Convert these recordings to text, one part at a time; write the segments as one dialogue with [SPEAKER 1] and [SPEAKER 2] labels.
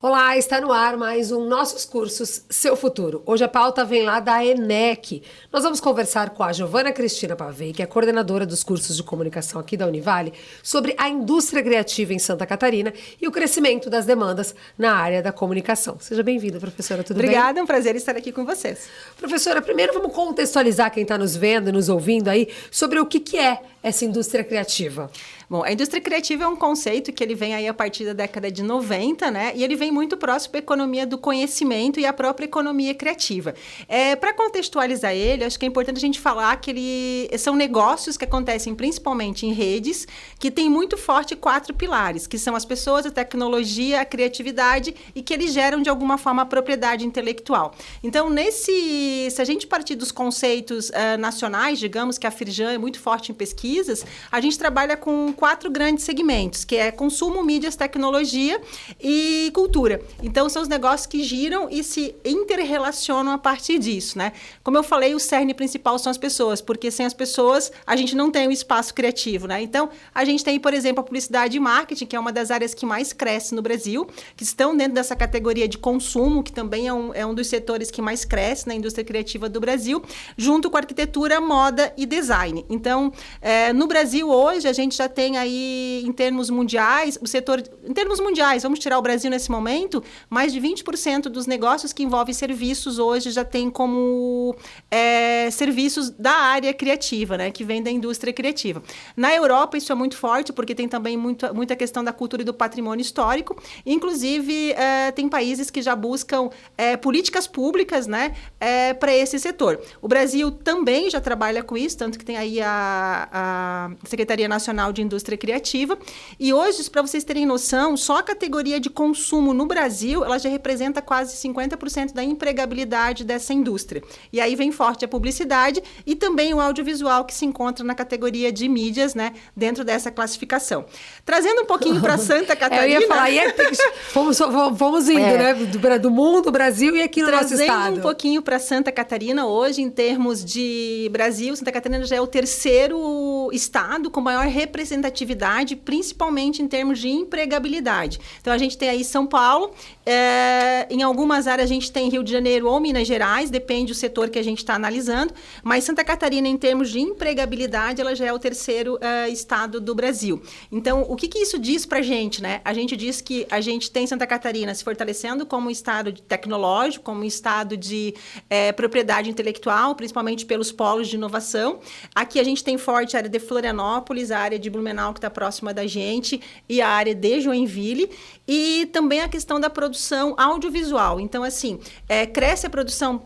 [SPEAKER 1] Olá, está no ar mais um Nossos Cursos, Seu Futuro. Hoje a pauta vem lá da ENEC. Nós vamos conversar com a Giovana Cristina Pavei, que é coordenadora dos cursos de comunicação aqui da Univale, sobre a indústria criativa em Santa Catarina e o crescimento das demandas na área da comunicação. Seja bem-vinda, professora, tudo bem?
[SPEAKER 2] Obrigada, é um prazer estar aqui com vocês.
[SPEAKER 1] Professora, primeiro vamos contextualizar quem está nos vendo e nos ouvindo aí sobre o que é essa indústria criativa.
[SPEAKER 2] Bom, a indústria criativa é um conceito que ele vem aí a partir da década de 90, né? E ele vem muito próximo à economia do conhecimento e à própria economia criativa. Para contextualizar ele, acho que é importante a gente falar que são negócios que acontecem principalmente em redes, que tem muito forte 4 pilares, que são as pessoas, a tecnologia, a criatividade e que eles geram de alguma forma a propriedade intelectual. Então, se a gente partir dos conceitos nacionais, digamos que a Firjan é muito forte em pesquisas, a gente trabalha com 4 grandes segmentos, que é consumo, mídias, tecnologia e cultura. Então, são os negócios que giram e se interrelacionam a partir disso, né? Como eu falei, o cerne principal são as pessoas, porque sem as pessoas, a gente não tem o espaço criativo, né? Então, a gente tem, por exemplo, a publicidade e marketing, que é uma das áreas que mais cresce no Brasil, que estão dentro dessa categoria de consumo, que também é um dos setores que mais cresce na indústria criativa do Brasil, junto com arquitetura, moda e design. Então, no Brasil, hoje, a gente já tem aí, em termos mundiais, em termos mundiais, vamos tirar o Brasil nesse momento, mais de 20% dos negócios que envolvem serviços hoje já tem como serviços da área criativa, né, que vem da indústria criativa. Na Europa, isso é muito forte, porque tem também muita questão da cultura e do patrimônio histórico. Inclusive, tem países que já buscam políticas públicas, né, para esse setor. O Brasil também já trabalha com isso, tanto que tem aí a Secretaria Nacional de Indústria Criativa. E hoje, para vocês terem noção, só a categoria de consumo no Brasil, ela já representa quase 50% da empregabilidade dessa indústria. E aí vem forte a publicidade e também o audiovisual, que se encontra na categoria de mídias, né, dentro dessa classificação. Trazendo um pouquinho para Santa Catarina...
[SPEAKER 1] Eu ia falar, vamos indo, né, do mundo, do Brasil e aqui no nosso estado.
[SPEAKER 2] Trazendo um pouquinho para Santa Catarina, hoje, em termos de Brasil, Santa Catarina já é o terceiro estado com maior representatividade, principalmente em termos de empregabilidade. Então, a gente tem aí São Paulo, em algumas áreas a gente tem Rio de Janeiro ou Minas Gerais, depende do setor que a gente está analisando, mas Santa Catarina, em termos de empregabilidade, ela já é o terceiro estado do Brasil. Então, o que isso diz para a gente, né? A gente diz que a gente tem Santa Catarina se fortalecendo como um estado tecnológico, como um estado de propriedade intelectual, principalmente pelos polos de inovação. Aqui a gente tem forte a área de Florianópolis, a área de Blumenau, que está próxima da gente, e a área de Joinville, e também a questão da produção audiovisual. Então, assim, cresce a produção,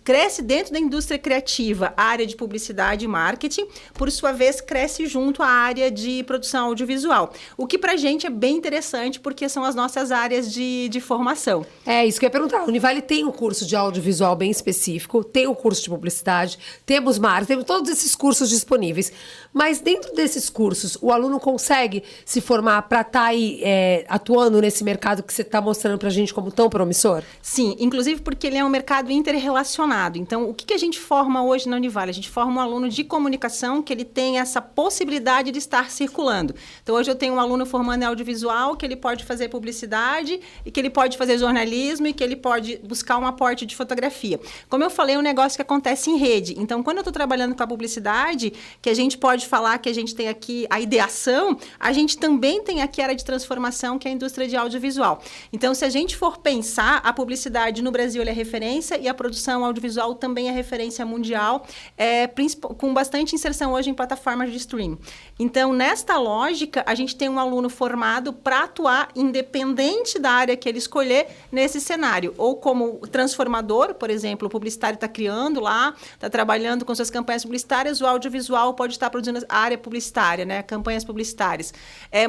[SPEAKER 2] cresce dentro da indústria criativa a área de publicidade e marketing, por sua vez, cresce junto à área de produção audiovisual. O que pra gente é bem interessante, porque são as nossas áreas de formação.
[SPEAKER 1] É isso que eu ia perguntar. A Univale tem um curso de audiovisual bem específico, tem um curso de publicidade, temos marketing, temos todos esses cursos disponíveis. Mas dentro desses cursos, o aluno consegue se formar para estar aí atuando nesse mercado que você está mostrando para a gente como tão promissor?
[SPEAKER 2] Sim, inclusive porque ele é um mercado interrelacionado. Então, o que a gente forma hoje na Univale? A gente forma um aluno de comunicação que ele tem essa possibilidade de estar circulando. Então, hoje eu tenho um aluno formando em audiovisual, que ele pode fazer publicidade, e que ele pode fazer jornalismo, e que ele pode buscar um aporte de fotografia. Como eu falei, é um negócio que acontece em rede. Então, quando eu estou trabalhando com a publicidade, que a gente pode falar que a gente tem aqui a ideação, a gente também tem aqui a área de transformação, que é a indústria de audiovisual. Então, se a gente for pensar, a publicidade no Brasil é referência e a produção audiovisual também é referência mundial, com bastante inserção hoje em plataformas de streaming. Então, nesta lógica, a gente tem um aluno formado para atuar independente da área que ele escolher nesse cenário. Ou como transformador, por exemplo, o publicitário está criando lá, está trabalhando com suas campanhas publicitárias, o audiovisual pode estar produzindo a área publicitária, né, campanhas publicitárias.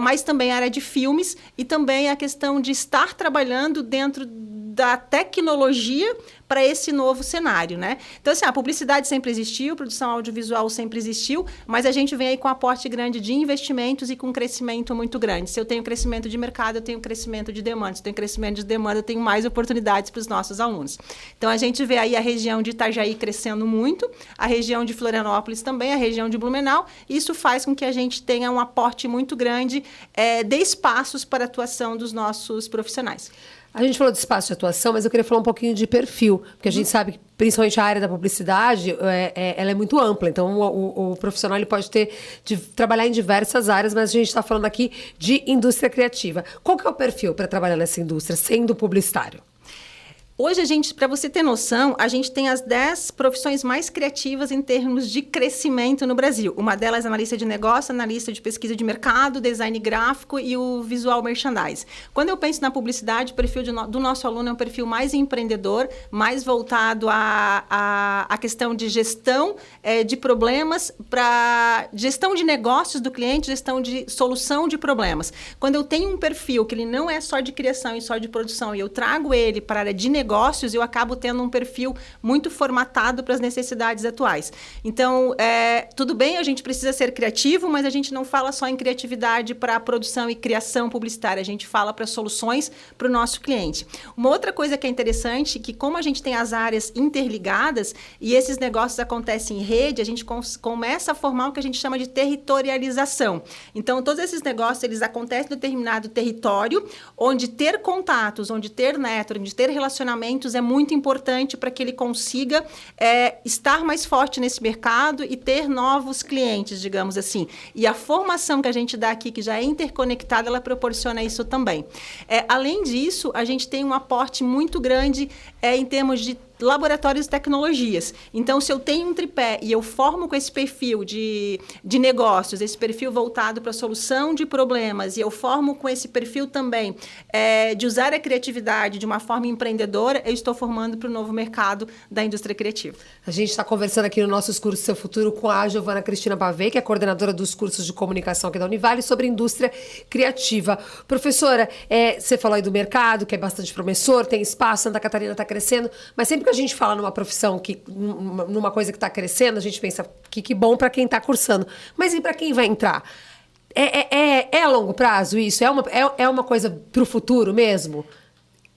[SPEAKER 2] Mas também a área de filmes e também a questão de estar trabalhando dentro da tecnologia para esse novo cenário, né? Então, assim, a publicidade sempre existiu, produção audiovisual sempre existiu, mas a gente vem aí com um aporte grande de investimentos e com um crescimento muito grande. Se eu tenho crescimento de mercado, eu tenho crescimento de demanda. Se eu tenho crescimento de demanda, eu tenho mais oportunidades para os nossos alunos. Então, a gente vê aí a região de Itajaí crescendo muito, a região de Florianópolis também, a região de Blumenau. Isso faz com que a gente tenha um aporte muito grande de espaços para a atuação dos nossos profissionais.
[SPEAKER 1] A gente falou de espaço de atuação, mas eu queria falar um pouquinho de perfil, porque a gente sabe que, principalmente a área da publicidade, ela é muito ampla. Então, o profissional ele pode trabalhar em diversas áreas, mas a gente está falando aqui de indústria criativa. Qual que é o perfil para trabalhar nessa indústria, sendo publicitário?
[SPEAKER 2] Hoje, para você ter noção, a gente tem as 10 profissões mais criativas em termos de crescimento no Brasil. Uma delas é analista de negócio, analista de pesquisa de mercado, design gráfico e o visual merchandise. Quando eu penso na publicidade, o perfil do nosso aluno é um perfil mais empreendedor, mais voltado à questão de gestão de problemas, para gestão de negócios do cliente, gestão de solução de problemas. Quando eu tenho um perfil que ele não é só de criação e só de produção, e eu trago ele para a área de negócios, eu acabo tendo um perfil muito formatado para as necessidades atuais. Então, tudo bem, a gente precisa ser criativo, mas a gente não fala só em criatividade para a produção e criação publicitária, a gente fala para soluções para o nosso cliente. Uma outra coisa que é interessante, que como a gente tem as áreas interligadas e esses negócios acontecem em rede, a gente começa a formar o que a gente chama de territorialização. Então, todos esses negócios, eles acontecem em determinado território, onde ter contatos, onde ter network, onde ter relacionamentos é muito importante para que ele consiga estar mais forte nesse mercado e ter novos clientes, digamos assim. E a formação que a gente dá aqui, que já é interconectada, ela proporciona isso também. Além disso, a gente tem um aporte muito grande em termos de laboratórios de tecnologias. Então, se eu tenho um tripé e eu formo com esse perfil de negócios, esse perfil voltado para a solução de problemas, e eu formo com esse perfil também de usar a criatividade de uma forma empreendedora, eu estou formando para o novo mercado da indústria criativa.
[SPEAKER 1] A gente está conversando aqui no nossos cursos Seu Futuro com a Giovana Cristina Pavei, que é coordenadora dos cursos de comunicação aqui da Univale, sobre indústria criativa. Professora, você falou aí do mercado, que é bastante promissor, tem espaço, Santa Catarina está crescendo, mas sempre que a gente fala numa profissão, numa coisa que está crescendo, a gente pensa que bom para quem está cursando. Mas e para quem vai entrar? É a longo prazo isso? É uma coisa para o futuro mesmo?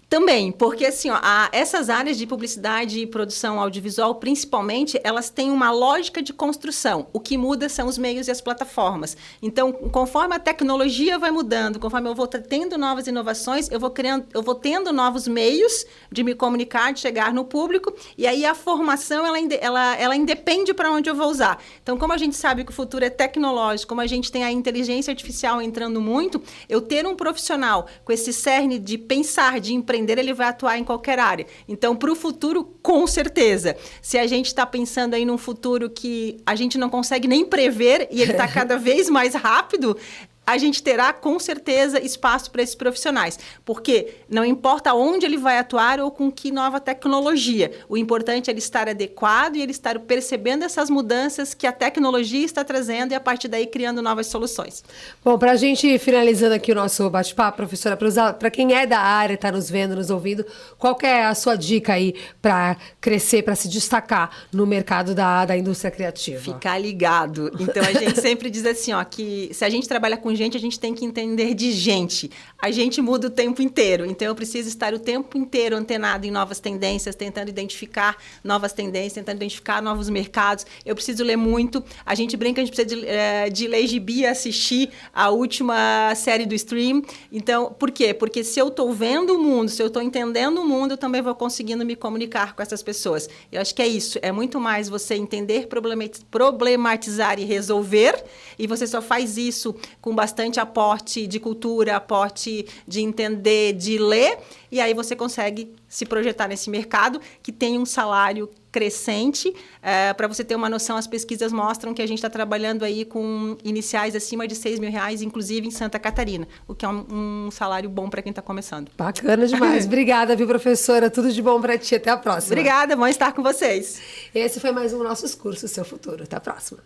[SPEAKER 2] Também, porque assim, essas áreas de publicidade e produção audiovisual, principalmente, elas têm uma lógica de construção. O que muda são os meios e as plataformas. Então, conforme a tecnologia vai mudando, conforme eu vou tendo novas inovações, eu vou tendo novos meios de me comunicar, de chegar no público, e aí a formação, ela independe para onde eu vou usar. Então, como a gente sabe que o futuro é tecnológico, como a gente tem a inteligência artificial entrando muito, eu ter um profissional com esse cerne de pensar, de empreender, ele vai atuar em qualquer área. Então, para o futuro, com certeza. Se a gente está pensando aí num futuro que a gente não consegue nem prever e ele está cada vez mais rápido, a gente terá, com certeza, espaço para esses profissionais. Porque não importa onde ele vai atuar ou com que nova tecnologia. O importante é ele estar adequado e ele estar percebendo essas mudanças que a tecnologia está trazendo e, a partir daí, criando novas soluções.
[SPEAKER 1] Bom, para a gente ir finalizando aqui o nosso bate-papo, professora, para quem é da área, está nos vendo, nos ouvindo, qual que é a sua dica aí para crescer, para se destacar no mercado da indústria criativa?
[SPEAKER 2] Ficar ligado. Então, a gente sempre diz assim, que se a gente trabalha com gente, a gente tem que entender de gente. A gente muda o tempo inteiro. Então, eu preciso estar o tempo inteiro antenado em novas tendências, tentando identificar novas tendências, tentando identificar novos mercados. Eu preciso ler muito. A gente brinca, a gente precisa de ler gibi e assistir a última série do Stream. Então, por quê? Porque se eu estou vendo o mundo, se eu estou entendendo o mundo, eu também vou conseguindo me comunicar com essas pessoas. Eu acho que é isso. É muito mais você entender, problematizar e resolver. E você só faz isso com bastante aporte de cultura, aporte de entender, de ler, e aí você consegue se projetar nesse mercado que tem um salário crescente. Para você ter uma noção, as pesquisas mostram que a gente está trabalhando aí com iniciais acima de R$6 mil, inclusive em Santa Catarina, o que é um salário bom para quem está começando.
[SPEAKER 1] Bacana demais. Obrigada, viu, professora? Tudo de bom para ti. Até a próxima.
[SPEAKER 2] Obrigada, bom estar com vocês.
[SPEAKER 1] Esse foi mais um Nossos Cursos Seu Futuro. Até a próxima.